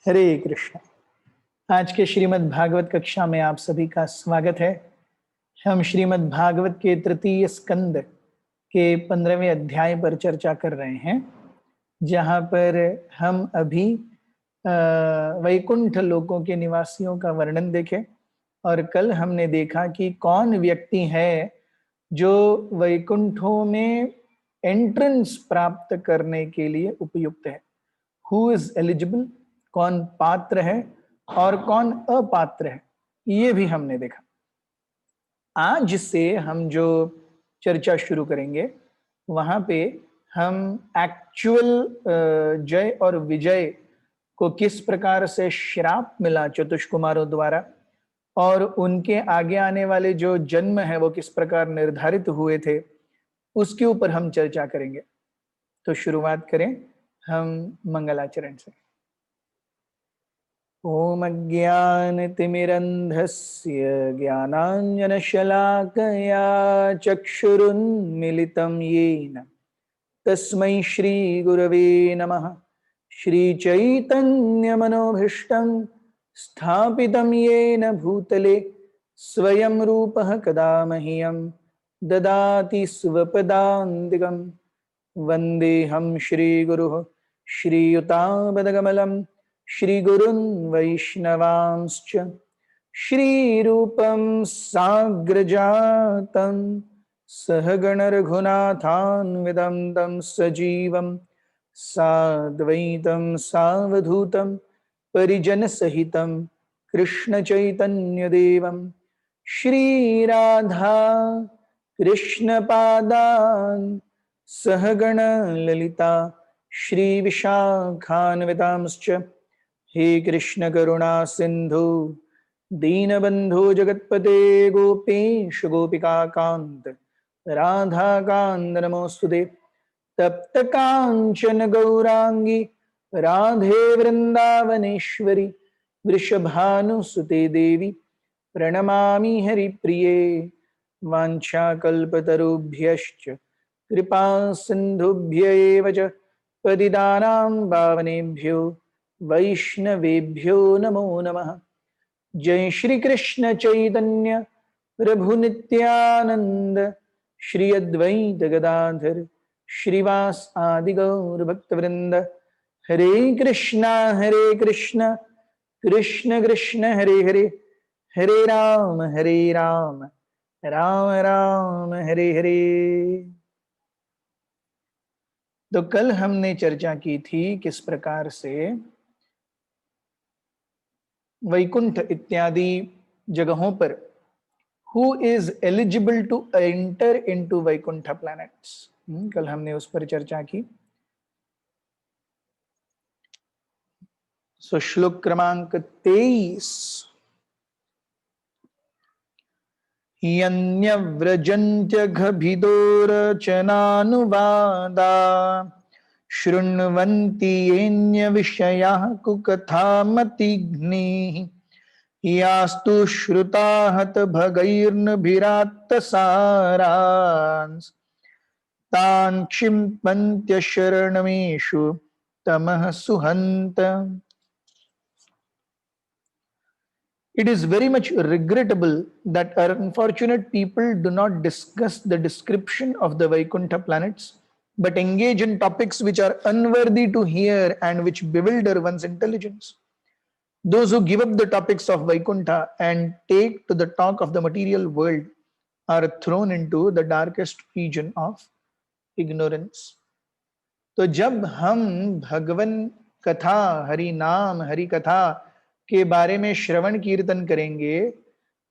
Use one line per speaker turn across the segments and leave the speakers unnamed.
हरे कृष्ण। आज के श्रीमद् भागवत कक्षा में आप सभी का स्वागत है। हम श्रीमद् भागवत के तृतीय स्कंद के 15वें अध्याय पर चर्चा कर रहे हैं, जहाँ पर हम अभी वैकुंठ लोकों के निवासियों का वर्णन देखें। और कल हमने देखा कि कौन व्यक्ति है जो वैकुंठों में एंट्रेंस प्राप्त करने के लिए उपयुक्त है, हु इज एलिजिबल, कौन पात्र है और कौन अपात्र है, ये भी हमने देखा। आज से हम जो चर्चा शुरू करेंगे वहां पे हम एक्चुअल जय और विजय को किस प्रकार से श्राप मिला चतुष्कुमारों द्वारा और उनके आगे आने वाले जो जन्म है वो किस प्रकार निर्धारित हुए थे, उसके ऊपर हम चर्चा करेंगे। तो शुरुआत करें हम मंगलाचरण से। ॐ अज्ञानतिमिरन्धस्य ज्ञानाञ्जनशलाकया चक्षुरुन्मिलितं येन तस्मै श्रीगुरवे नमः। श्रीचैतन्यमनोभीष्टं स्थापितं येन भूतले स्वयं रूपः कदा मह्यं ददाति स्वपदान्तिकं। वन्देऽहं श्रीगुरुः श्रीयुतापदकमलं श्रीगुरुन् वैष्णवांश्च श्रीरूपं साग्रजातं सहगण रघुनाथान्वितं तं सजीवं साद्वैतं सावधूतं परिजनसहितं कृष्णचैतन्यदेवं श्रीराधा कृष्णपादान् सहगण ललिता श्रीविशाखान्वितांश्च। हे कृष्ण करुणा सिंधु दीनबंधु जगत्पते गोपेश गोपिका कांत राधा कांत नमोस्तुते। तप्त कांचन गौरांगी राधे वृंदावनेश्वरी वृषभानुसुते देवी प्रणमामि हरिप्रिये। वाञ्छाकल्पतरुभ्यश्च कृपा सिन्धुभ्य एव च पतितानां पावनेभ्यो वैष्णवेभ्यो नमो नमः। जय श्री कृष्ण चैतन्य प्रभु नित्यानंद श्री अद्वैत गदाधर श्रीवास आदि गौर भक्तवृंद। हरे कृष्ण कृष्ण कृष्ण हरे हरे, हरे राम राम राम हरे हरे। तो कल हमने चर्चा की थी किस प्रकार से वैकुंठ इत्यादि जगहों पर who is eligible to enter into Vaikuntha planets. कल हमने उस पर चर्चा की। सो श्लोक क्रमांक 23। यन्यव्रजन्त्यघभिदोरचनानुवादा शृण्वन्ति येऽन्य विषयाः कुकथामतिघ्निः यास्तु श्रुता हतभगैर्नभिरात्तसारांस् तान् क्षिपन्त्यशरणमेषु तमः सुहन्त। It is very much regrettable that our unfortunate people do not discuss the description of the Vaikuntha planets, but engage in topics which are unworthy to hear and which bewilder one's intelligence. Those who give up the topics of Vaikuntha and take to the talk of the material world are thrown into the darkest region of ignorance. तो जब हम भगवन कथा, हरि नाम, हरि कथा के बारे में श्रवण कीर्तन करेंगे,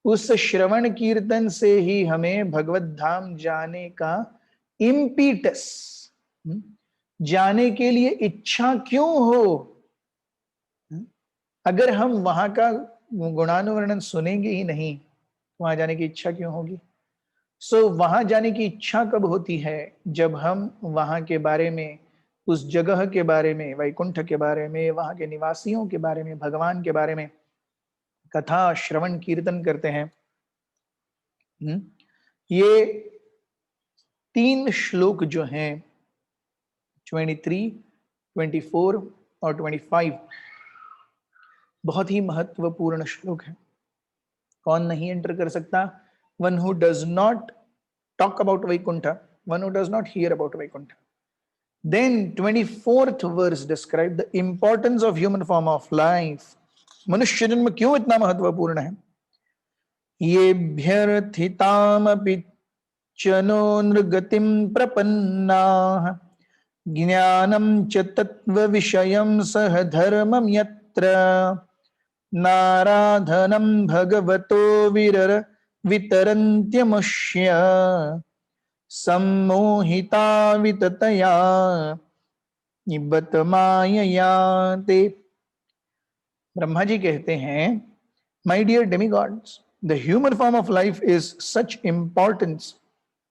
उस श्रवण कीर्तन से ही हमें भगवत धाम जाने का इम्पीटस, जाने के लिए इच्छा क्यों हो। अगर हम वहां का गुणानुवर्णन सुनेंगे ही नहीं, वहां जाने की इच्छा क्यों होगी। सो वहां जाने की इच्छा कब होती है, जब हम वहां के बारे में, उस जगह के बारे में, वैकुंठ के बारे में, वहां के निवासियों के बारे में, भगवान के बारे में कथा श्रवण कीर्तन करते हैं। ये 3 श्लोक जो हैं 23, 24 और 25, बहुत ही महत्वपूर्ण श्लोक है। कौन नहीं एंटर कर सकता? One who does not talk about Vaikuntha, one who does not hear about Vaikuntha. Then 24th verse describe the importance of human form of life. मनुष्य जन्म क्यों इतना महत्वपूर्ण है? येभ्यर्थितामपि चनो नृगतिं प्रपन्नाः ज्ञानं च तत्त्वविषयं सह धर्मं यत्र नाराधनं भगवतो वितरन्त्यमुष्य सम्मोहिता विततया निबत मायया ते। ब्रह्मा जी कहते हैं, my dear demigods, the human form of life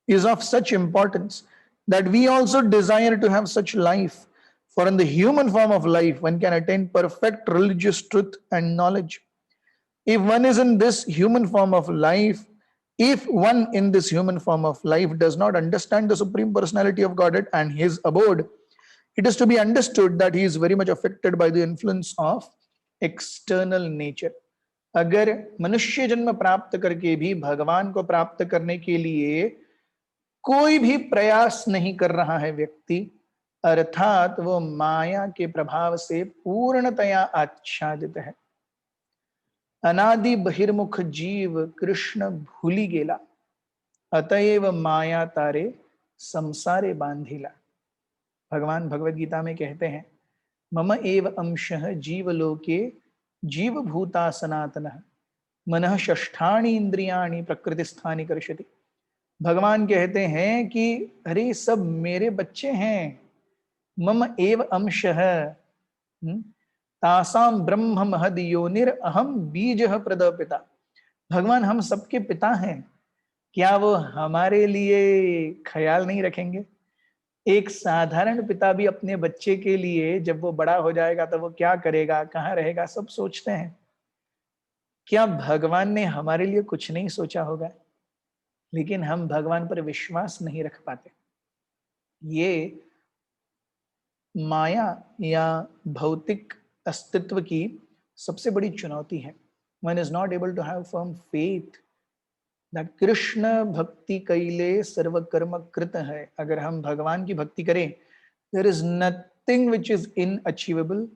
is of such importance that we also desire to have such life. For in the human form of life, one can attain perfect religious truth and knowledge. If one is in this human form of life, if one in this human form of life does not understand the Supreme Personality of Godhead and his abode, it is to be understood that he is very much affected by the influence of external nature. अगर मनुष्य जन्म प्राप्त करके भी भगवान को प्राप्त करने के लिए कोई भी प्रयास नहीं कर रहा है व्यक्ति, अर्थात वो माया के प्रभाव से पूर्णतया आच्छादित है। अनादि बहिर्मुख जीव कृष्ण भूली गेला, अतएव माया तारे संसारे बांधिला। भगवान भगवद गीता में कहते हैं, मम एव अंशः जीवलोके जीवभूता सनातनः मनः षष्ठानि इंद्रियाणि प्रकृतिस्थानि कर्षति। भगवान कहते हैं कि अरे सब मेरे बच्चे हैं, मम एव अंशः तासाम ब्रह्म महद योनिर अहम बीजः प्रदपिता। भगवान हम सबके पिता हैं, क्या वो हमारे लिए ख्याल नहीं रखेंगे? एक साधारण पिता भी अपने बच्चे के लिए जब वो बड़ा हो जाएगा तो वो क्या करेगा, कहाँ रहेगा, सब सोचते हैं। क्या भगवान ने हमारे लिए कुछ नहीं सोचा होगा? लेकिन हम भगवान पर विश्वास नहीं रख पाते। ये माया या भौतिक अस्तित्व की सबसे बड़ी चुनौती है। One is not able to have firm faith that Krishna भक्ति कैले सर्व कर्म कृत है। अगर हम भगवान की भक्ति करें, there is nothing which is inachievable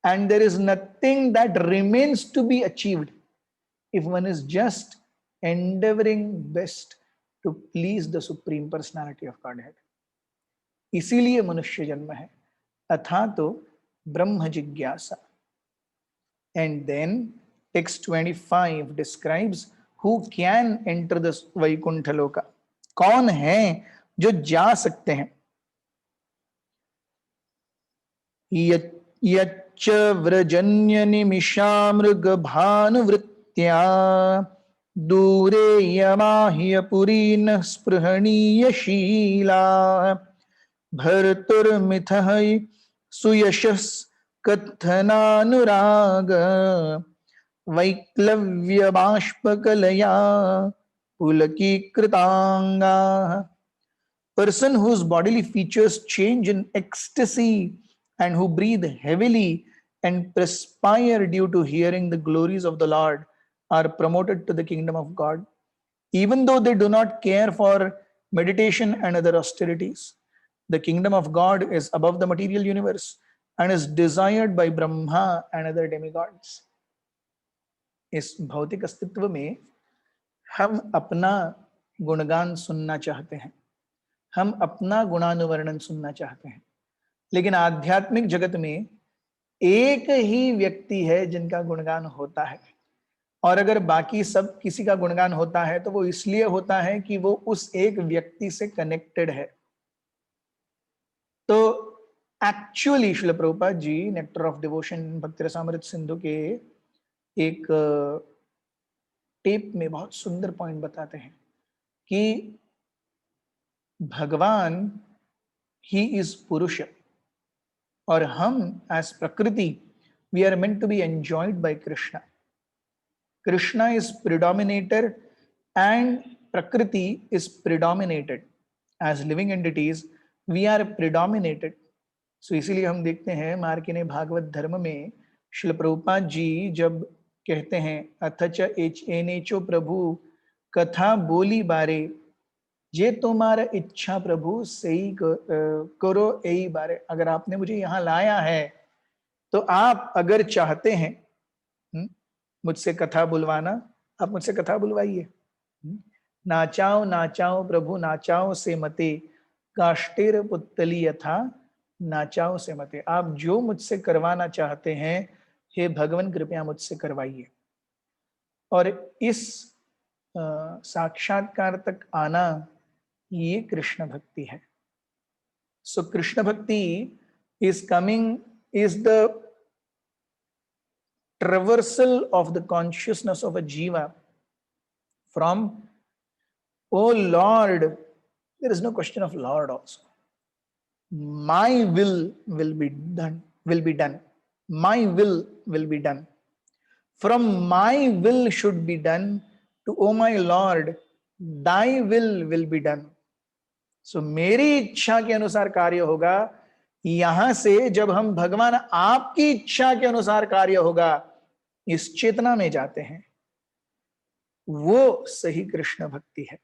and there is nothing that remains to be achieved if one is just endeavoring best to please the Supreme Personality of Godhead. इसीलिए मनुष्य जन्म है, अथा तो ब्रह्म जिज्ञासा। And then text 25 describes who can enter this Vaikuntha Loka. कौन है जो जा सकते हैं? यच्च व्रजन्य निमिषामृग भानुवृत्त्या दूरे यमाह्य पुरीन स्पृहणीयशीला भर्तुर्मिथः सुयशस् कथनानुराग वैक्लव्य बाष्पकलया पुलकीकृतांगा। Person whose bodily features change in ecstasy and who breathe heavily and perspire due to hearing the glories of the Lord are promoted to the kingdom of God, even though they do not care for meditation and other austerities. The kingdom of God is above the material universe and is desired by Brahma and other demigods. इस भौतिक अस्तित्व में हम अपना गुणगान सुनना चाहते हैं, हम अपना गुणानुवर्णन सुनना चाहते हैं, लेकिन आध्यात्मिक जगत में एक ही व्यक्ति है जिनका गुणगान होता है, और अगर बाकी सब किसी का गुणगान होता है तो वो इसलिए होता है कि वो उस एक व्यक्ति से कनेक्टेड है। तो actually Srila Prabhupada ji nectar of devotion Bhakti Rasamrita Sindhu के एक टेप में बहुत सुंदर पॉइंट बताते हैं कि भगवान ही इज पुरुष और हम as prakriti we are meant to be enjoyed by Krishna. Krishna is predominator and prakriti is predominated. As living entities we are predominated. So इसीलिए हम देखते हैं मार्किने भागवत धर्म में श्रील प्रभुपाद जी जब कहते हैं अथच एनेचो प्रभु कथा बोली बारे, जे तुम्हारा इच्छा प्रभु सही करो यही बारे। अगर आपने मुझे यहाँ लाया है तो आप अगर चाहते हैं मुझसे कथा बुलवाना, आप मुझसे कथा बुलवाइए। नाचाओ नाचाओ प्रभु नाचाओ से मते, काष्टेर पुत्तली यथा नाचाओ से मते। आप जो मुझसे करवाना चाहते हैं हे भगवान कृपया मुझसे करवाइए। और इस साक्षात्कार तक आना ये कृष्ण भक्ति है। सो कृष्ण भक्ति is coming, is the traversal of the consciousness of a jiva from, oh Lord, there is no question of Lord also. My will be done. My will be done. From my will should be done to, oh my Lord, thy will be done. So मेरी इच्छा के अनुसार कार्य होगा। यहां से जब हम भगवान आपकी इच्छा के अनुसार कार्य होगा इस चेतना में जाते हैं, वो सही कृष्ण भक्ति है।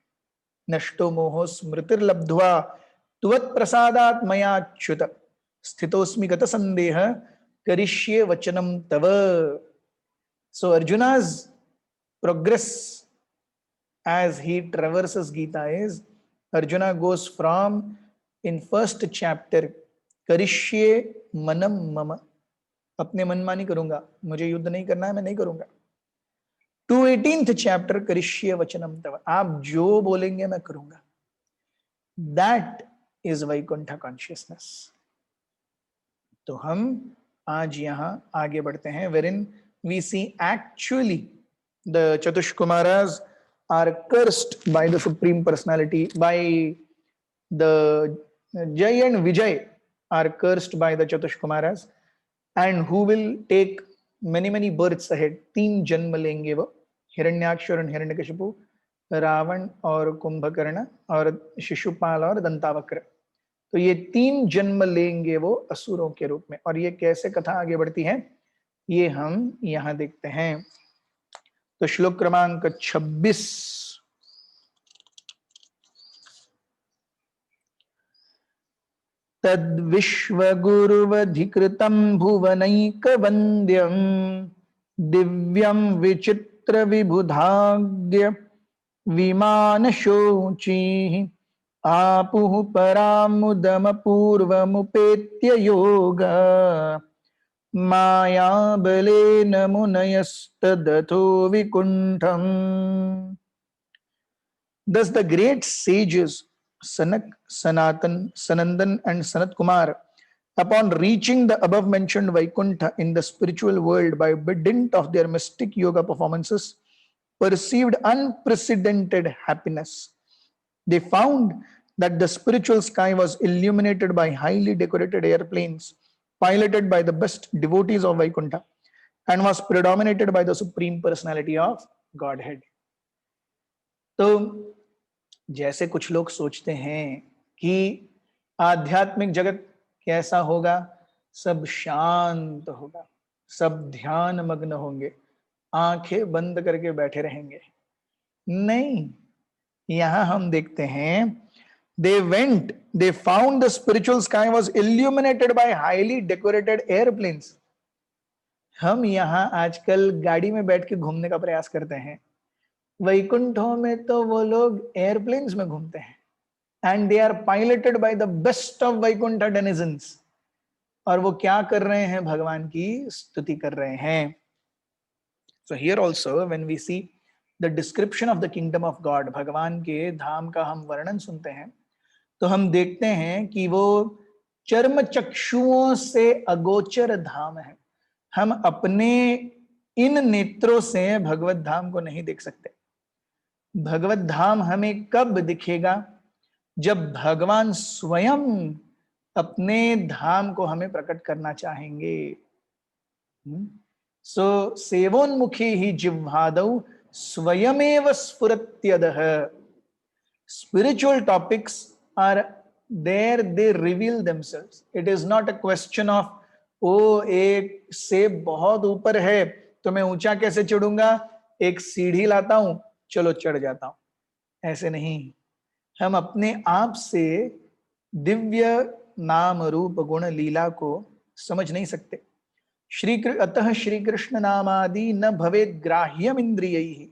नष्टो मोहो स्मृतिर्लब्ध्वा त्वत् प्रसादात् मयाच्युत, स्थितोस्मि गत संदेह करिष्ये वचनम तव। So Arjuna's progress as he traverses Gita is, Arjuna goes from, in first chapter, करिष्ये मनम मम, अपने मनमानी करूंगा, मुझे युद्ध नहीं करना है, मैं नहीं करूंगा, टू 18th चैप्टर करिष्ये वचनम तव, आप जो बोलेंगे मैं करूंगा। That is Vaikuntha consciousness. तो हम आज यहां आगे बढ़ते हैं, wherein we see actually the Chatushkumaras are cursed by the Supreme Personality, by the Jai and Vijay are cursed by the Chatushkumaras, and who will take many births ahead। 3 जन्म लेंगे वो, हिरण्याक्ष और हिरण्यकशिपु, रावण और कुंभकर्ण और शिशुपाल और दंतावक्र। तो ये 3 जन्म लेंगे वो असुरों के रूप में। और ये कैसे कथा आगे बढ़ती है ये हम यहां देखते हैं। तो श्लोक क्रमांक 26, तद्विश्वगुरुवधिकृतं भुवनैकवन्द्यं दिव्यं विचित्र विबुधाग्य विमानशोचिः आपुः परामुदमपूर्वमुपेत्य योग मायाबलेन मुनयस्तदथो विकुण्ठम्। Thus the great sages Sanak, Sanatan, Sanandan and Sanat Kumar, upon reaching the above mentioned Vaikuntha in the spiritual world by dint of their mystic yoga performances, perceived unprecedented happiness. They found that the spiritual sky was illuminated by highly decorated airplanes piloted by the best devotees of Vaikuntha and was predominated by the Supreme Personality of Godhead. तो जैसे कुछ लोग सोचते हैं कि आध्यात्मिक जगत कैसा होगा, सब शांत होगा, सब ध्यान मग्न होंगे, आंखें बंद करके बैठे रहेंगे। नहीं, यहां हम देखते हैं they found the spiritual sky was illuminated by highly decorated airplanes। हम यहां आजकल गाड़ी में बैठ के घूमने का प्रयास करते हैं, वैकुंठों में तो वो लोग एयरप्लेन्स में घूमते हैं, and they are piloted by the best of Vaikuntha denizens. और वो क्या कर रहे हैं, भगवान की स्तुति कर रहे हैं। So here also when we see the description of the kingdom of God, भगवान के धाम का हम वर्णन सुनते हैं तो हम देखते हैं कि वो चर्म चक्षुओं से अगोचर धाम है। हम अपने इन नेत्रों से भगवत धाम को नहीं देख सकते। भगवत धाम हमें कब दिखेगा, जब भगवान स्वयं अपने धाम को हमें प्रकट करना चाहेंगे। सो सेवोन्मुखी ही जिह्वादौ स्वयमेव स्फुरत्यदः। Spiritual topics are there, they reveal themselves. It is not a question of ओ एक सेब बहुत ऊपर है तो मैं ऊंचा कैसे चढ़ूंगा, एक सीढ़ी लाता हूं, चलो चढ़ जाता हूं। ऐसे नहीं, हम अपने आप से दिव्य नाम रूप गुण लीला को समझ नहीं सकते। अतः श्री कृष्ण नामादि न भवेद ग्राह्यम इंद्रियैः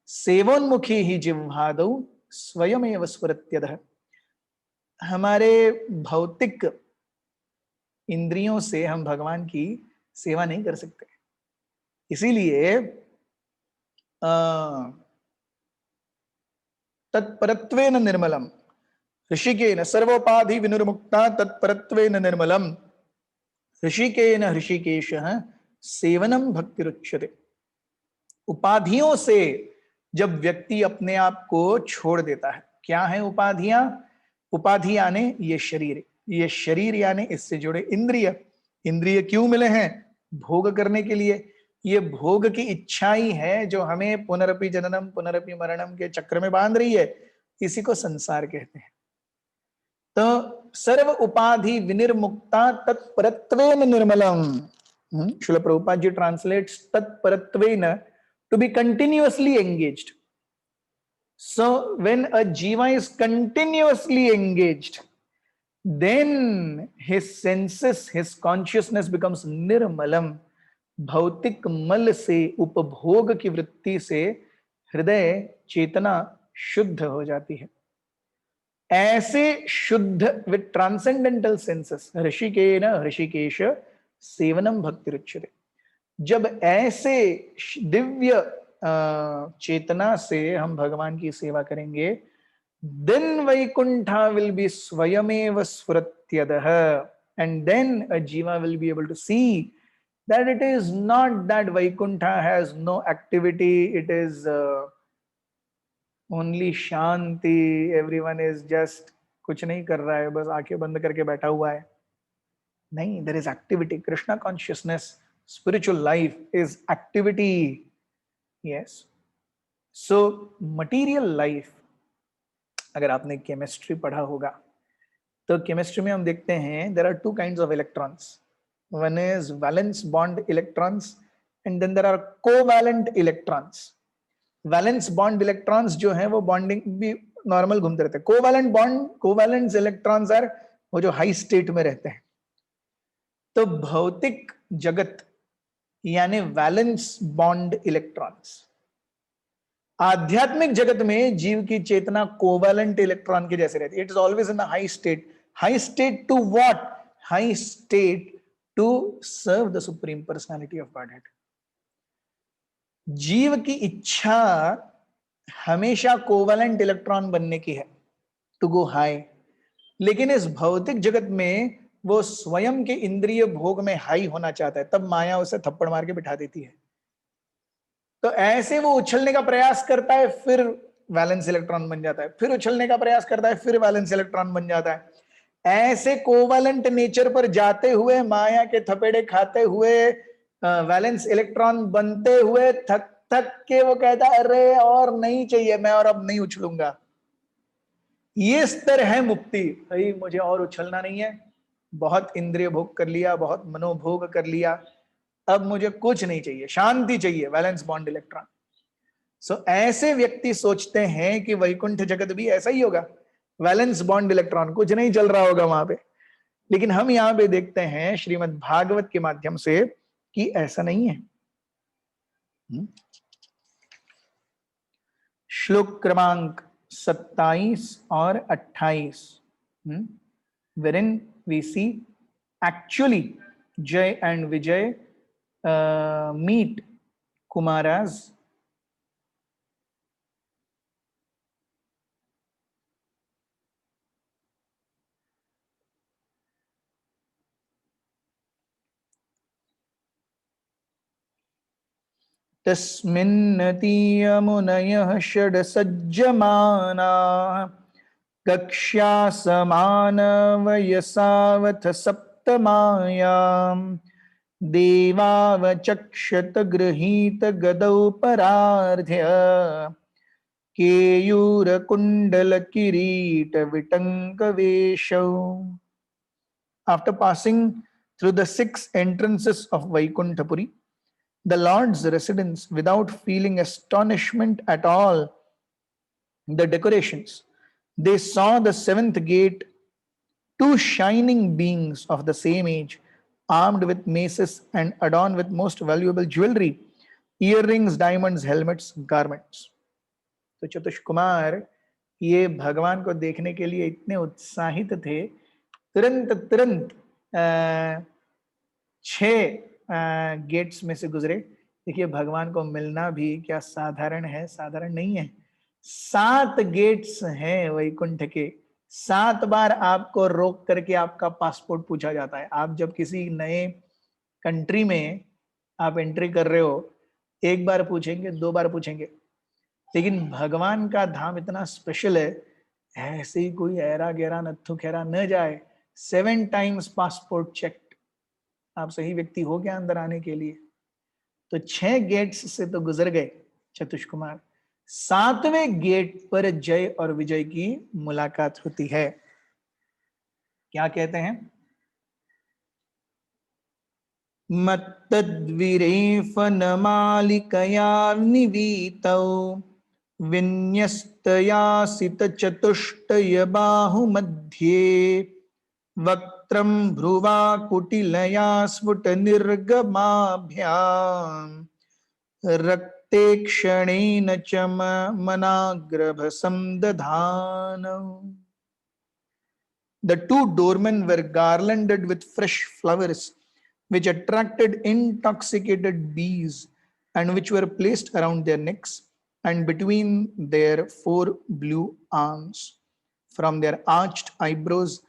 सेवोन्मुखी ही जिह्वादौ स्वयमेव स्फुरत्यदः। हमारे भौतिक इंद्रियों से हम भगवान की सेवा नहीं कर सकते। इसीलिए तत्परत्वेन निर्मलम ऋषिकेन सर्वोपाधि विनिर्मुक्ता तत्परत्वेन निर्मलम ऋषिकेन ऋषिकेशः सेवनम भक्तिरुच्यते। उपाधियों से जब व्यक्ति अपने आप को छोड़ देता है, क्या है उपाधियां? उपाधि यानी ये शरीर यानी इससे जुड़े इंद्रिय। इंद्रिय क्यों मिले हैं? भोग करने के लिए। ये भोग की इच्छा ही है जो हमें पुनरपि जननम पुनरपि मरणम के चक्र में बांध रही है। इसी को संसार कहते हैं। तो सर्व उपाधि विनिर्मुक्ता तत्परत्वेन निर्मलम। श्रील प्रभुपाद जी translates तत्परत्वेन to be continuously engaged. So when a jiva is continuously engaged, then his senses, his consciousness becomes nirmalam. भौतिक मल से, उपभोग की वृत्ति से हृदय चेतना शुद्ध हो जाती है। ऐसे शुद्ध विद ट्रांसेंडेंटल सेंसेस ऋषिकेन ऋषिकेश सेवनम भक्तिरुच्यते। जब ऐसे दिव्य चेतना से हम भगवान की सेवा करेंगे, then Vaikuntha will be swayameva sfuratyadah, and then a jiva will be able to see that it is not that Vaikuntha has no activity, it is only shanti, everyone is just कुछ नहीं कर रहा है, बस आंखें बंद करके बैठा हुआ है। नहीं, there is activity. Krishna consciousness, spiritual life is activity. Yes. So material life, अगर आपने केमिस्ट्री पढ़ा होगा तो केमिस्ट्री में हम देखते हैं there are two kinds of electrons. One is valence bond electrons and then there are covalent electrons. Valence bond electrons जो हैं वो बॉन्डिंग भी नॉर्मल घूमते रहते हैं। कोवैलेंट इलेक्ट्रॉन्स आर वो जो हाई स्टेट में रहते हैं। तो भौतिक जगत यानी वैलेंस बॉन्ड इलेक्ट्रॉन्स, आध्यात्मिक जगत में जीव की चेतना कोवैलेंट इलेक्ट्रॉन के जैसे रहती है। It is always in the high state. High state to what? High state to serve the supreme personality of Godhead. जीव की इच्छा हमेशा कोवैलेंट इलेक्ट्रॉन बनने की है, टू गो हाई। लेकिन इस भौतिक जगत में वो स्वयं के इंद्रिय भोग में हाई होना चाहता है, तब माया उसे थप्पड़ मार के बिठा देती है। तो ऐसे वो उछलने का प्रयास करता है, फिर वैलेंस इलेक्ट्रॉन बन जाता है, फिर उछलने का प्रयास करता है, फिर वैलेंस इलेक्ट्रॉन बन जाता है। ऐसे कोवैलेंट नेचर पर जाते हुए, माया के थपेड़े खाते हुए, वैलेंस इलेक्ट्रॉन बनते हुए थक थक के वो कहता है अरे और नहीं चाहिए, मैं और अब नहीं उछलूंगा। ये स्तर है मुक्ति। भाई मुझे और उछलना नहीं है, बहुत इंद्रिय भोग कर लिया, बहुत मनोभोग कर लिया, अब मुझे कुछ नहीं चाहिए, शांति चाहिए, वैलेंस बॉन्ड इलेक्ट्रॉन। सो ऐसे व्यक्ति सोचते हैं कि वैकुंठ जगत भी ऐसा ही होगा, वैलेंस बॉन्ड इलेक्ट्रॉन, कुछ नहीं चल रहा होगा वहां पे। लेकिन हम यहां पे देखते हैं श्रीमद् भागवत के माध्यम से कि ऐसा नहीं है। श्लोक क्रमांक 27 और 28, wherein we see actually Jay and Vijay meet Kumaras तस्मिन्नतीयमुनयः षड्सज्जमानाः कक्ष्यासमानवयसावथ सप्तमायाम् देवावचक्षत गृहीत गदौ परार्ध्य केयूरकुण्डल किरीट विटङ्कवेशौ। After passing through the 6 entrances of Vaikuntapuri, the Lord's residence, without feeling astonishment at all the decorations. They saw the 7th gate, 2 shining beings of the same age, armed with maces and adorned with most valuable jewelry, earrings, diamonds, helmets, garments. तो चतुष कुमार ये भगवान को देखने के लिए इतने उत्साहित थे, तुरंत तुरंत 6 गेट्स में से गुजरे। देखिए भगवान को मिलना भी क्या साधारण है, साधारण नहीं है। 7 गेट्स हैं वैकुंठ के, 7 बार आपको रोक करके आपका पासपोर्ट पूछा जाता है। आप जब किसी नए कंट्री में आप एंट्री कर रहे हो, 1 बार पूछेंगे, 2 बार पूछेंगे, लेकिन भगवान का धाम इतना स्पेशल है, ऐसे ही कोई ऐरा गहरा नत्थु खेरा न जाए। 7 टाइम्स पासपोर्ट चेक, आप सही व्यक्ति हो क्या अंदर आने के लिए। तो 6 गेट्स से तो गुजर गए चतुष कुमार, 7वें गेट पर जय और विजय की मुलाकात होती है। क्या कहते हैं? मत्तद्विरेफनमालिकया निवीतौ विन्यस्तयासित चतुष्टय बाहुमध्ये वक्त्रं भ्रुवा कुटिलया स्फुट निर्गमाभ्याम् रक्ते क्षणेन च मनाग्रभसं दधानौ। The 2 doormen were garlanded with fresh flowers, which attracted intoxicated bees and which were placed around their necks and between their 4 blue arms. From their arched eyebrows,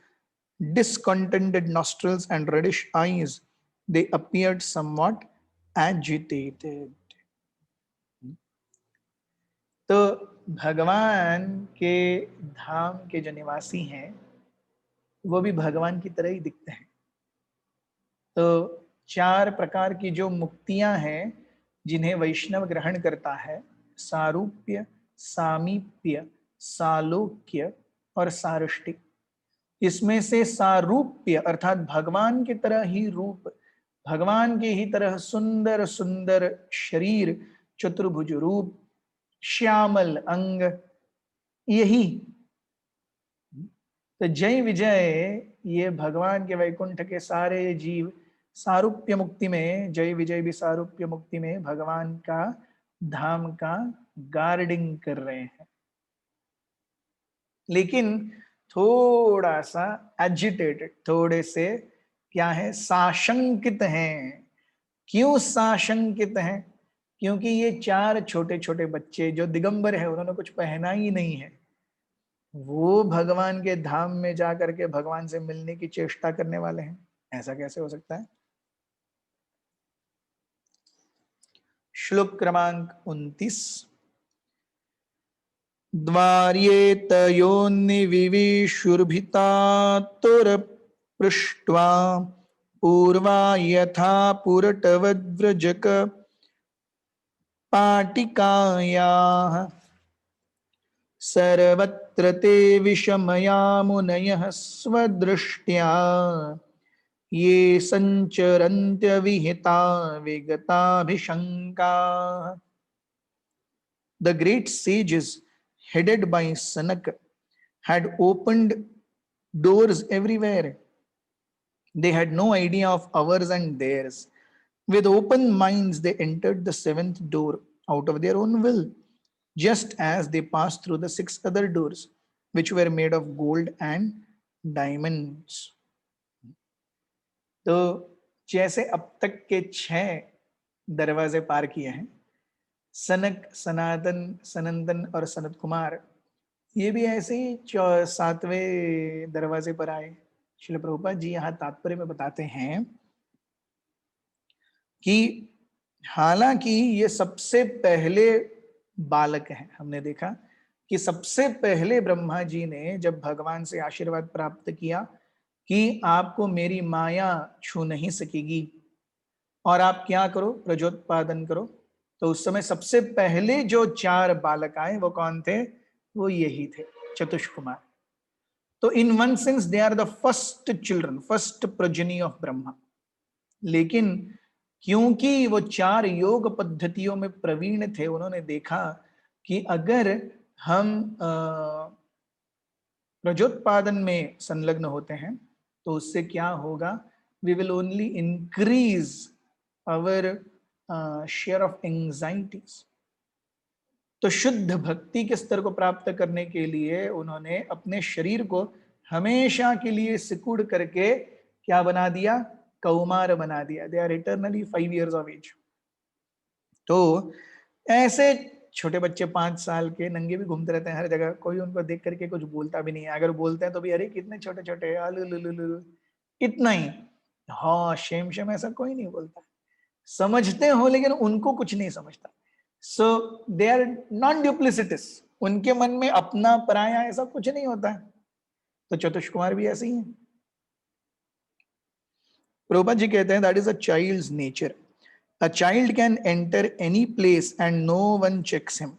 discontented nostrils, and reddish eyes, they appeared somewhat agitated. तो भगवान के धाम के जो निवासी हैं वो भी भगवान की तरह ही दिखते हैं। तो 4 प्रकार की जो मुक्तियां हैं जिन्हें वैष्णव ग्रहण करता है, सारूप्य, सामीप्य, सालोक्य और सारुष्टि। इसमें से सारूप्य अर्थात भगवान की तरह ही रूप, भगवान के ही तरह सुंदर सुंदर शरीर, चतुर्भुज रूप, श्यामल अंग, यही तो जय विजय, ये भगवान के वैकुंठ के सारे जीव सारूप्य मुक्ति में, जय विजय भी सारूप्य मुक्ति में भगवान का धाम का गार्डिंग कर रहे हैं, लेकिन थोड़ा सा एजिटेटेड, थोड़े से क्या है, साशंकित हैं। क्यों साशंकित हैं? क्योंकि ये 4 छोटे छोटे बच्चे जो दिगंबर है, उन्होंने कुछ पहना ही नहीं है, वो भगवान के धाम में जाकर के भगवान से मिलने की चेष्टा करने वाले हैं। ऐसा कैसे हो सकता है? श्लोक क्रमांक 29। द्वार्येतयोन्निविविशुर्भितातुर पृष्ट्वा पूर्वा यथा पुरटवद्व्रजक पाटिकायाः सर्वत्र ते विषमया मुनयः स्वदृष्ट्या ये संचरन्त्य विहिता विगताभिशंका। The great sages headed by Sanaka had opened doors everywhere. They had no idea of ours and theirs. With open minds, they entered the 7th door out of their own will, just as they passed through the 6 other doors, which were made of gold and diamonds. तो जैसे अब तक के 6 दरवाजे पार किए हैं, सनक, सनातन, सनंदन और सनत कुमार, ये भी ऐसे ही 7वें दरवाजे पर आए। श्रील प्रभुपाद जी यहाँ तात्पर्य में बताते हैं कि हालांकि ये सबसे पहले बालक हैं। हमने देखा कि सबसे पहले ब्रह्मा जी ने जब भगवान से आशीर्वाद प्राप्त किया कि आपको मेरी माया छू नहीं सकेगी और आप क्या करो, प्रजोत्पादन करो, तो उस समय सबसे पहले जो 4 बालक आए वो कौन थे? वो यही थे, चतुष कुमार। तो in one sense they are the first children, first progeny of Brahma. लेकिन क्योंकि वो 4 योग पद्धतियों में प्रवीण थे, उन्होंने देखा कि अगर हम प्रजोत्पादन में संलग्न होते हैं तो उससे क्या होगा, we will only increase our share of anxieties. तो शुद्ध भक्ति के स्तर को प्राप्त करने के लिए उन्होंने अपने शरीर को हमेशा के लिए सिकुड़ करके क्या बना दिया, कौमार बना दिया। They are eternally 5 years of age. तो ऐसे छोटे बच्चे 5 साल के नंगे भी घूमते रहते हैं हर जगह, कोई उनको देख करके कुछ बोलता भी नहीं है, अगर बोलते हैं तो भी अरे कितने छोटे छोटे, इतना ही। हाँ शेम शेम ऐसा कोई नहीं बोलता, समझते हो लेकिन उनको कुछ नहीं समझता। सो दे आर नॉन ड्यूप्लिसिटिस, उनके मन में अपना पराया ऐसा कुछ नहीं होता है। तो चतुष कुमार भी ऐसे ही है। प्रभुपाद जी कहते हैं that is a child's nature. A child can enter any place and no one checks him.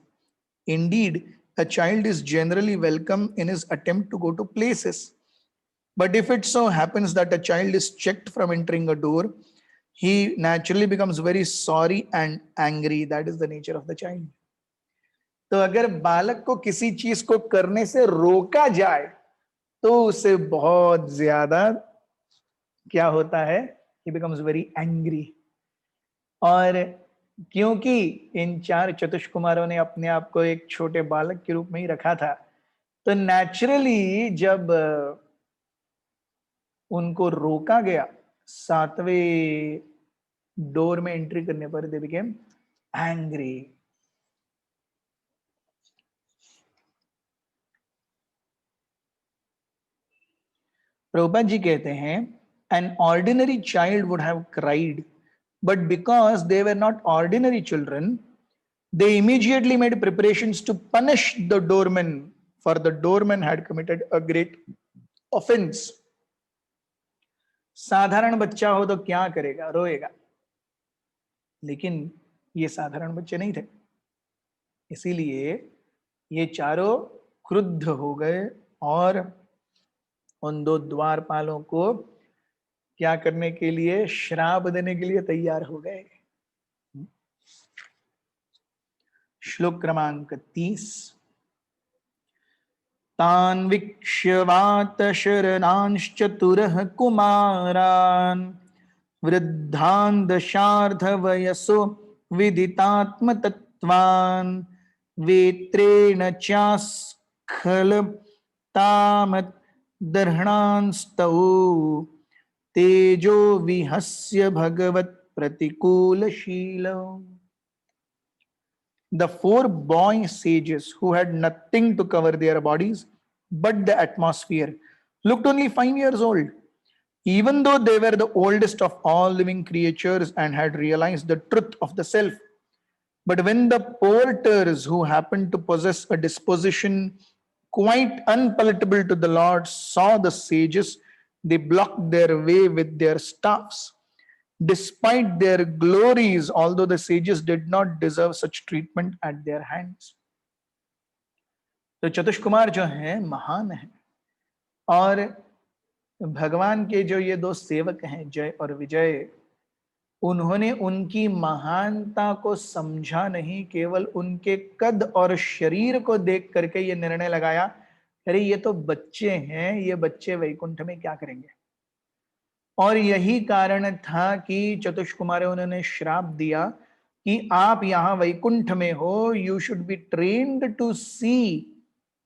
Indeed, a child is generally welcome in his attempt to go to places. But if it so happens that a child is checked from entering a door, he naturally becomes very sorry and angry. That is the nature of the child. तो अगर बालक को किसी चीज को करने से रोका जाए तो उसे बहुत ज्यादा क्या होता है, he becomes very angry. और क्योंकि इन 4 चतुष्कुमारों ने अपने आप को एक छोटे बालक के रूप में ही रखा था, तो नेचुरली जब उनको रोका गया 7वें डोर में एंट्री करने पर, दे बिकेम एंग्री। प्रभुपाद जी कहते हैं an ordinary child would have cried, but because they were not ordinary children, they immediately made preparations to punish the doorman, for the doorman had committed a great offense. साधारण बच्चा हो तो क्या करेगा, रोएगा, लेकिन ये साधारण बच्चे नहीं थे, इसीलिए ये चारों क्रुद्ध हो गए और उन 2 द्वारपालों को क्या करने के लिए, श्राप देने के लिए तैयार हो गए। श्लोक क्रमांक 30। तान् वीक्ष्य वात शरणांश्चतुरः कुमारान् वृद्धान् दशार्ध वयसो विदितात्मतत्त्वान् वेत्रेण चास्खलतामत् दर्हणांस्तौ तेजो विहस्य भगवत् प्रतिकूलशीलौ। The 4 boy sages who had nothing to cover their bodies but the atmosphere looked only 5 years old, even though they were the oldest of all living creatures and had realized the truth of the self. But when the porters, who happened to possess a disposition quite unpalatable to the Lord, saw the sages, they blocked their way with their staffs. Despite their glories, although the sages did not deserve such treatment at their hands. तो चतुष कुमार जो हैं महान हैं, और भगवान के जो ये 2 सेवक हैं जय और विजय, उन्होंने उनकी महानता को समझा नहीं, केवल उनके कद और शरीर को देख करके ये निर्णय लगाया, अरे ये तो बच्चे हैं, ये बच्चे वैकुंठ में क्या करेंगे। और यही कारण था कि चतुष्कुमार उन्होंने श्राप दिया कि आप यहाँ वैकुंठ में हो, you should be trained to see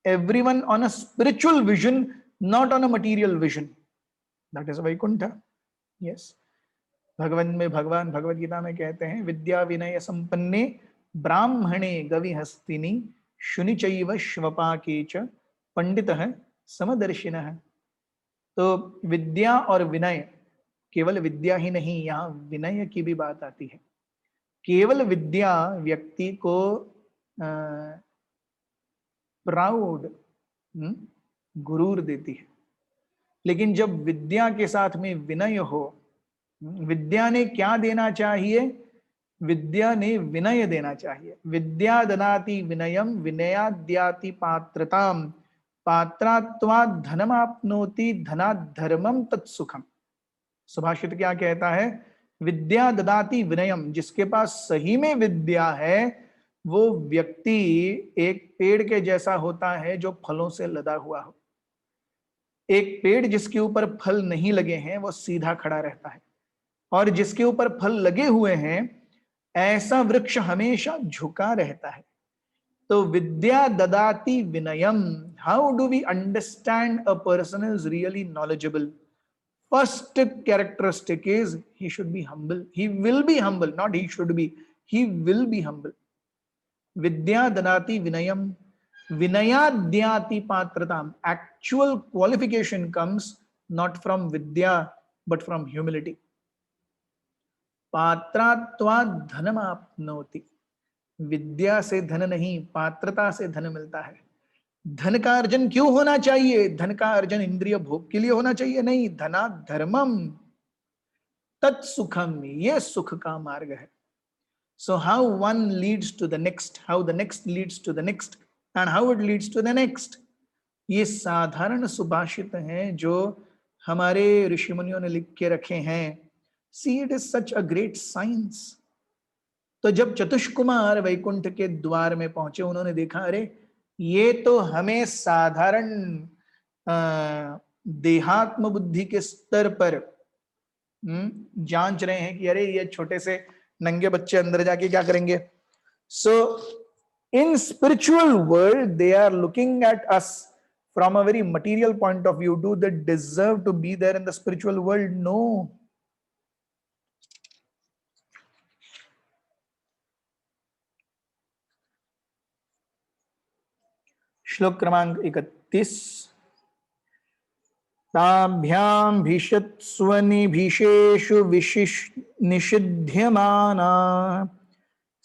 everyone on a spiritual vision, not on a material vision. That is Vaikuntha. Yes, भगवान भगवद गीता में कहते हैं विद्या विनय संपन्ने ब्राह्मणे गविहस्तिनि शुनिचैव श्वपाके च पंडितः समदर्शिनः। तो विद्या और विनय, केवल विद्या ही नहीं, यहाँ विनय की भी बात आती है। केवल विद्या व्यक्ति को प्राउड, गुरूर देती है, लेकिन जब विद्या के साथ में विनय हो, विद्या ने क्या देना चाहिए, विद्या ने विनय देना चाहिए। विद्या ददाति विनयम विनयाद्याति पात्रताम पात्रात्वात् धनमाप्नोति धनात् धर्मम तत्सुखम। सुभाषित क्या कहता है विद्या ददाति विनयम, जिसके पास सही में विद्या है वो व्यक्ति एक पेड़ के जैसा होता है जो फलों से लदा हुआ हो। एक पेड़ जिसके ऊपर फल नहीं लगे हैं वो सीधा खड़ा रहता है, और जिसके ऊपर फल लगे हुए हैं ऐसा वृक्ष हमेशा झुका रहता है। तो विद्या ददाति विनयम, how do we understand a person is really knowledgeable? First characteristic is he should be humble. He will be humble, not he should be. He will be humble. Vidya dadati vinayam, vinayadyati patratam. Actual qualification comes not from vidya but from humility. पात्रात्वा धनम आपनोति, विद्या से धन नहीं पात्रता से धन मिलता है। धन का अर्जन क्यों होना चाहिए? धन का अर्जन इंद्रिय भोग के लिए होना चाहिए? नहीं, धना धर्मम तत्सुखम, ये सुख का मार्ग है। So how one leads to the next, how the next leads to the next, and how it leads to the next, ये साधारण सुभाषित हैं जो हमारे ऋषि मुनियों ने लिख के रखे हैं। See it is such a great science. तो जब चतुष्कुमार वैकुंठ के द्वार में पहुंचे, उन्होंने देखा अरे ये तो हमें साधारण देहात्म बुद्धि के स्तर पर जांच रहे हैं कि अरे ये छोटे से नंगे बच्चे अंदर जाके क्या करेंगे। So in spiritual world they are looking at us from a very material point of view. Do they deserve to be there in the spiritual world? No. श्लोक क्रमांक 31। ताभ्यां भिषत्स्वनिभिषेषु निषिध्यमाना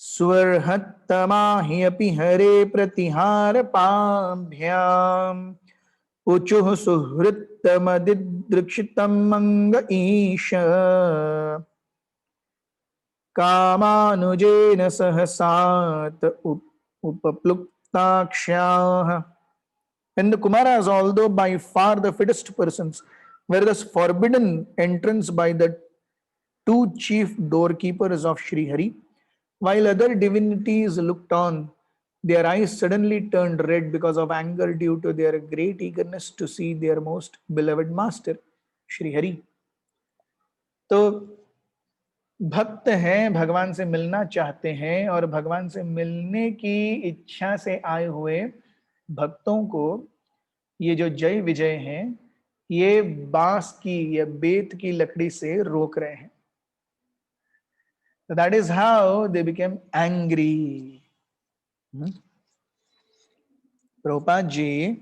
स्वर्हत्तमा हि अपि हरे प्रतिहार पाभ्याम् उचुः सुहृत्तमदिदृक्षितं मंग ईश कामानुजेन सहसात उपप्लुक्ताक्ष्याः। And the Kumaras, although by far the fittest persons, were thus forbidden entrance by the two chief doorkeepers of Sri Hari, while other divinities looked on, their eyes suddenly turned red because of anger due to their great eagerness to see their most beloved master, Sri Hari. तो भक्त हैं, भगवान से मिलना चाहते हैं, और भगवान से मिलने की इच्छा से आए हुए भक्तों को ये जो जय विजय हैं ये बांस की या बेत की लकड़ी से रोक रहे हैं। That is how they became angry. Prabhupada ji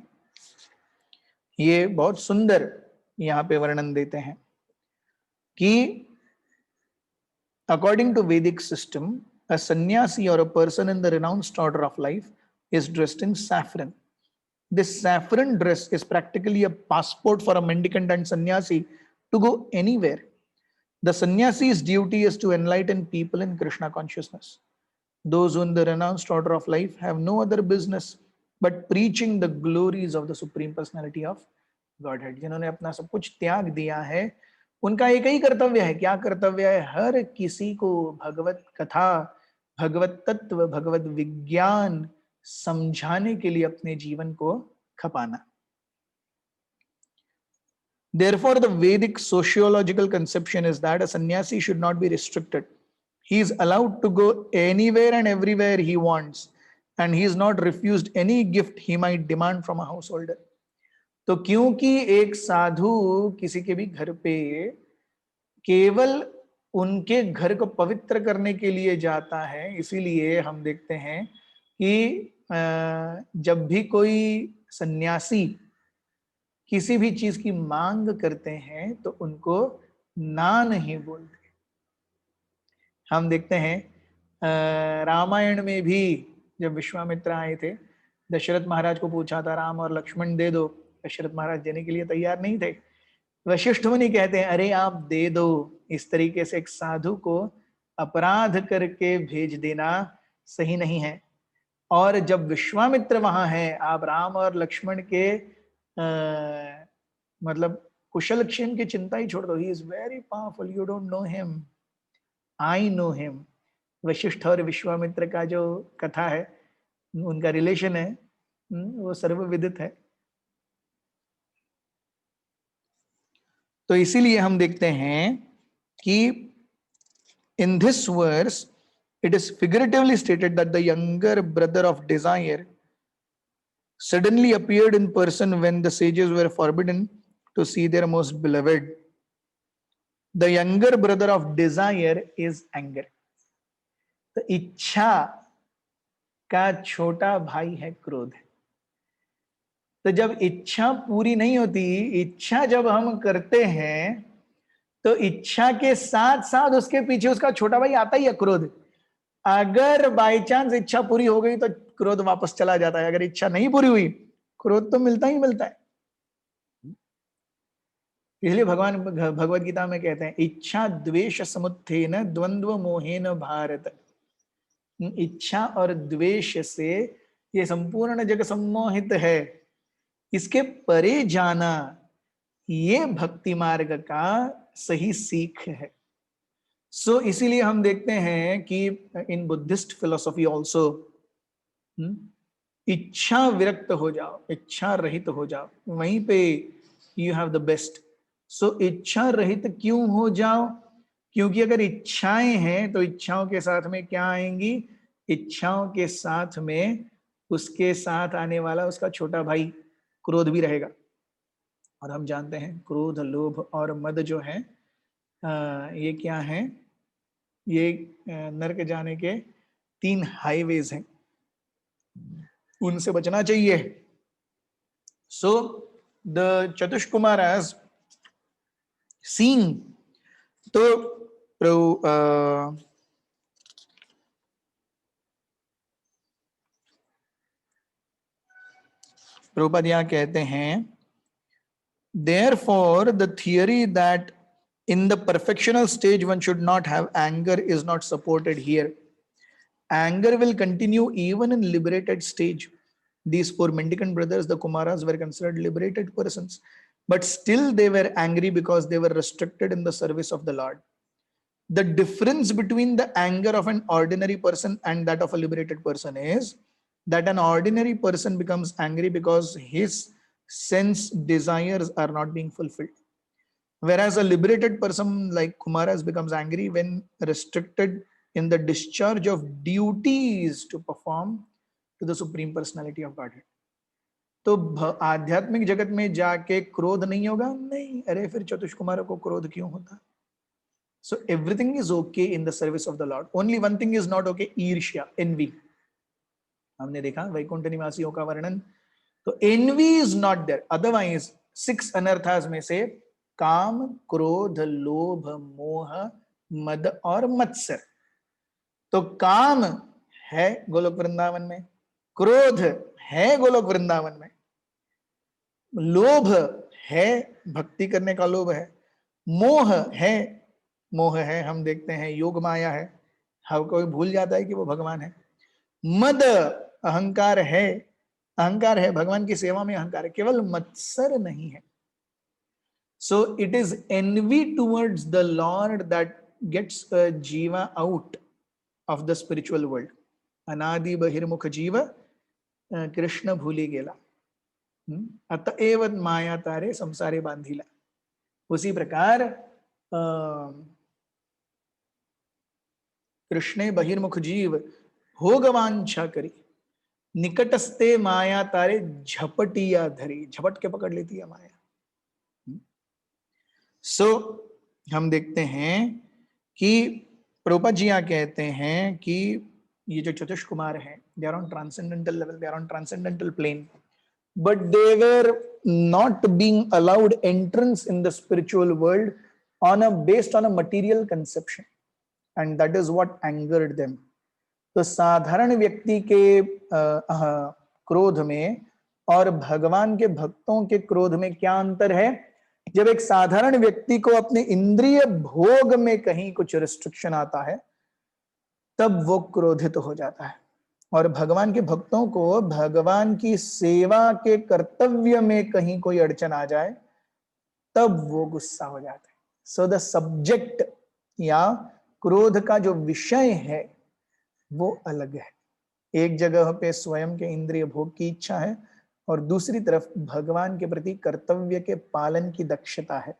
ये बहुत सुंदर यहां पे वर्णन देते हैं कि according to Vedic system a sannyasi or a person in the renounced order of life is dressed in saffron. This saffron dress is practically a passport for a mendicant and sannyasi to go anywhere. The sannyasi's duty is to enlighten people in Krishna consciousness. Those who in the renounced order of life have no other business but preaching the glories of the Supreme Personality of Godhead. जिन्होंने अपना सब कुछ त्याग दिया है, उनका एक ही कर्तव्य है। क्या कर्तव्य है? हर किसी को भगवत कथा, भगवत तत्व, भगवत विज्ञान समझाने के लिए अपने जीवन को खपाना। Therefore, the Vedic sociological conception is that a sannyasi should not be restricted. He is allowed to go anywhere and everywhere he wants, and he is not refused any gift he might demand from a householder. तो क्योंकि एक साधु किसी के भी घर पे केवल उनके घर को पवित्र करने के लिए जाता है, इसीलिए हम देखते हैं कि जब भी कोई सन्यासी किसी भी चीज की मांग करते हैं तो उनको ना नहीं बोलते। हम देखते हैं रामायण में भी जब विश्वामित्र आए थे, दशरथ महाराज को पूछा था राम और लक्ष्मण दे दो, दशरथ महाराज देने के लिए तैयार नहीं थे। वशिष्ठ मुनि कहते हैं अरे आप दे दो। इस तरीके से एक साधु को अपराध करके भेज देना सही नहीं है। और जब विश्वामित्र वहां है, आप राम और लक्ष्मण के मतलब कुशल क्षेम की चिंता ही छोड़ दो। He is very powerful, you don't know him. I know him. Vashishtha और विश्वामित्र का जो कथा है, उनका रिलेशन है, वो सर्वविदित है। तो इसीलिए हम देखते हैं कि in this verse it is figuratively stated that the younger brother of desire suddenly appeared in person when the sages were forbidden to see their most beloved. The younger brother of desire is anger. तो इच्छा का छोटा भाई है क्रोध। तो जब इच्छा पूरी नहीं होती, इच्छा जब हम करते हैं, तो इच्छा के साथ साथ उसके पीछे उसका छोटा भाई आता ही है, क्रोध। अगर बाई चांस इच्छा पूरी हो गई तो क्रोध वापस चला जाता है, अगर इच्छा नहीं पूरी हुई क्रोध तो मिलता ही मिलता है। इसलिए भगवान भगवत गीता में कहते हैं, इच्छा द्वेष समुत्थेन द्वंद्व मोहेन भारत। इच्छा और द्वेष से ये संपूर्ण जग सम्मोहित है, इसके परे जाना ये भक्ति मार्ग का सही सीख है। सो इसीलिए हम देखते हैं कि इन बुद्धिस्ट फिलोसॉफी ऑल्सो इच्छा विरक्त हो जाओ, इच्छा रहित हो जाओ, वहीं पे यू हैव द बेस्ट। सो इच्छा रहित क्यों हो जाओ? क्योंकि अगर इच्छाएं हैं तो इच्छाओं के साथ में क्या आएंगी? इच्छाओं के साथ में उसके साथ आने वाला उसका छोटा भाई क्रोध भी रहेगा। और हम जानते हैं क्रोध, लोभ और मद जो है, ये क्या है? ये नरक जाने के 3 हाईवेज हैं, उनसे बचना चाहिए। सो द चतुष्कुमारास सीइंग, तो प्रभुपाद यहाँ कहते हैं, therefore the theory that in the perfectional stage one should not have anger is not supported here. Anger will continue even in liberated stage. These 4 mendicant brothers, the Kumaras, were considered liberated persons, but still they were angry because they were restricted in the service of the Lord. The difference between the anger of an ordinary person and that of a liberated person is that an ordinary person becomes angry because his sense desires are not being fulfilled, whereas a liberated person like Kumaras becomes angry when restricted in the discharge of duties to perform to the Supreme Personality of Godhead. तो आध्यात्मिक जगत में जाके क्रोध नहीं होगा? नहीं। अरे फिर चतुष्कुमार को क्रोध क्यों होता? So everything is okay in the service of the Lord. Only one thing is not okay, ईर्ष्या, envy. हमने देखा वैकुंठ निवासियों का वर्णन, तो envy is not there. Otherwise 6 अनर्थास में से काम, क्रोध, लोभ, मोह, मद और मत्सर। तो काम है गोलोक वृंदावन में, क्रोध है गोलोक वृंदावन में, लोभ है, भक्ति करने का लोभ है, मोह है, हम देखते हैं योग माया है, हर कोई भूल जाता है कि वो भगवान है। मद अहंकार है, भगवान की सेवा में अहंकार है, केवल मत्सर नहीं है। So it is envy towards the Lord that gets a jiva out of the spiritual world. अनादि बहिर्मुख जीव कृष्ण भूली गेला, अतएव माया तारे संसारे बांधिला। उसी प्रकार कृष्णे बहिर्मुख जीव भोगवांछा करी, निकटस्ते माया तारे झपटिया धरी, झपट के पकड़ लेती है माया। सो हम देखते हैं कि प्रभुपाद जी यहाँ कहते हैं कि ये जो चतुष कुमार हैं, they are on transcendental level, they are on transcendental plane, but they were not being allowed entrance in the spiritual world based on a material conception, and that is what angered them. तो साधारण व्यक्ति के क्रोध में और भगवान के भक्तों के क्रोध में क्या अंतर है? जब एक साधारण व्यक्ति को अपने इंद्रिय भोग में कहीं कुछ रिस्ट्रिक्शन आता है तब वो क्रोधित हो जाता है, और भगवान के भक्तों को भगवान की सेवा के कर्तव्य में कहीं कोई अड़चन आ जाए तब वो गुस्सा हो जाता है। सो द सब्जेक्ट या क्रोध का जो विषय है वो अलग है। एक जगह पे स्वयं के इंद्रिय भोग की इच्छा है और दूसरी तरफ भगवान के प्रति कर्तव्य के पालन की दक्षता है।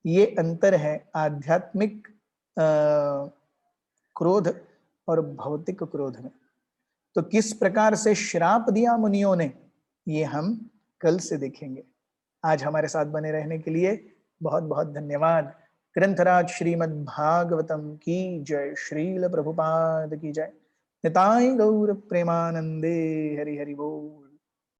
ये अंतर है आध्यात्मिक क्रोध और भौतिक क्रोध में। तो किस प्रकार से श्राप दिया मुनियों ने, ये हम कल से देखेंगे। आज हमारे साथ बने रहने के लिए बहुत बहुत धन्यवाद। ग्रंथराज श्रीमद् भागवतम की जय, श्रील प्रभुपाद की जय। निताई गौर प्रेमानंदे, हरि हरि बोल।